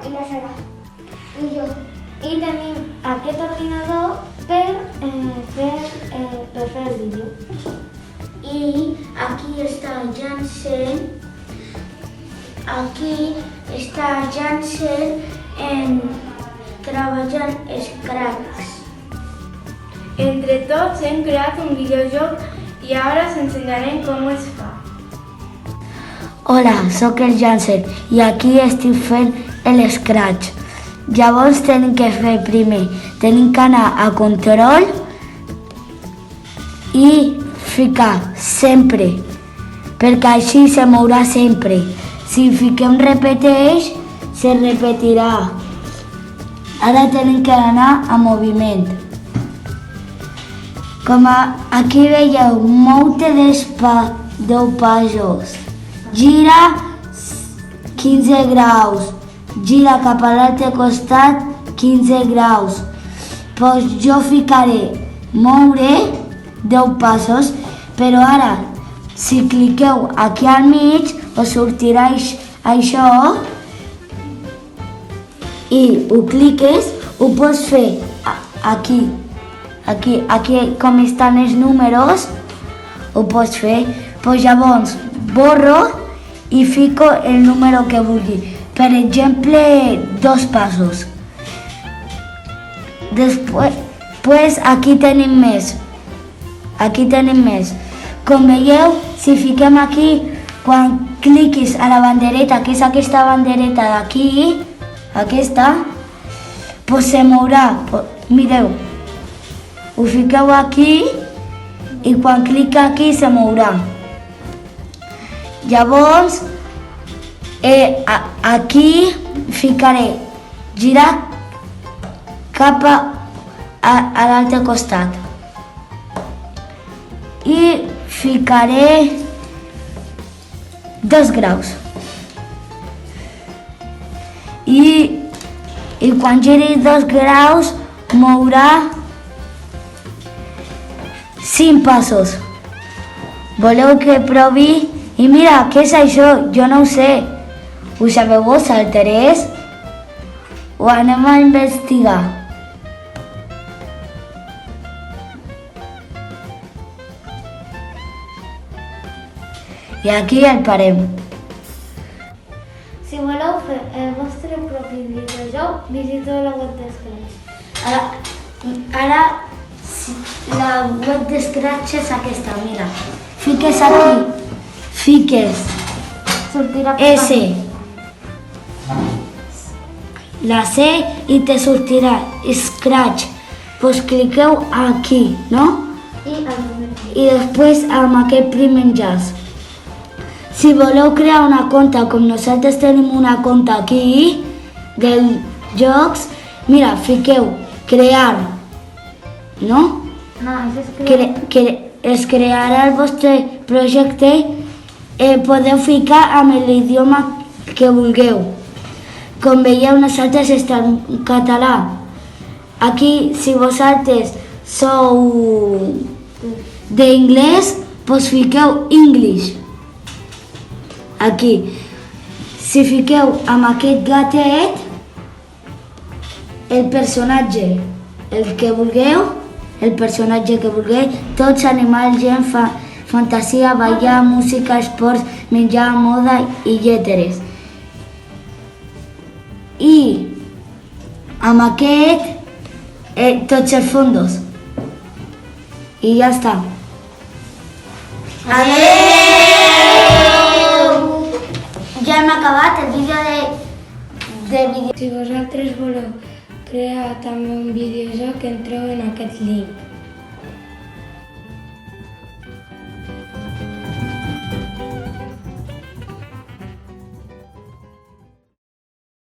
i la Sara, i jo. I tenim aquest ordinador per fer el vídeo. I aquí està Jansen. Aquí està Jansen treballant Scratch. Entre tots hem creat un videojoc i ara us ensenyarem com es fa. Hola, sóc el Jansen i aquí estic fent el Scratch. Llavors tenim que fer primer, tenim que anar a control i ficar sempre, perquè així se mourà sempre. Si fiquem repeteix, se repetirà. Ara tenim que anar a moviment. Com aquí veieu, mou-te 10 passos. Gira 15 graus. Gira cap a l'altre costat 15 graus. Pues jo ficaré moure 10 passos, però ara, si cliqueu aquí al mig, us sortirà això i ho cliques, ho pots fer aquí com estan els números, ho pots fer. Pues llavors borro i fico el número que vulgui. Per exemple, 2 passos. Després aquí tenim més. Com veieu, si fiquem aquí, quan cliquis a la bandereta, que és aquesta bandereta d'aquí, aquesta, pues se mourà. Mireu, ho fiqueu aquí i quan clica aquí se mourà. Llavors, aquí ficaré girar cap a l'altre costat i ficaré 2 graus i quan giri 2 graus mourà 5 passos. Voleu que provi? I mira, què és això? Jo no ho sé. Ho sabeu vosaltres? Ho anem a investigar. I aquí el parem. Si voleu fer el vostre propi videojoc, visiteu la web de Scratch. Ara la web de Scratch és aquesta, mira. Fiques aquí. Fiques S, la C i te sortirà Scratch. Pues cliqueu aquí, no? I després amb aquest primer enllaç. Si voleu crear una compte, com nosaltres tenim una compte aquí, dels jocs, mira, fiqueu crear, no? No, Es crearà el vostre projecte. Podeu ficar amb l'idioma que vulgueu. Com veieu, nosaltres estem en català. Aquí, si vosaltres sou d'anglès, doncs fiqueu English. Aquí. Si fiqueu amb aquest gatet, el personatge, que vulgueu, tots animals, gent, fantasia, ballar, música, esports, menjar, moda i lletres. I amb aquest, tots els fondos. I ja està. Adeu! Ja hem acabat el vídeo de vídeo. Si vosaltres voleu crear també un videojoc, entreu en aquest link.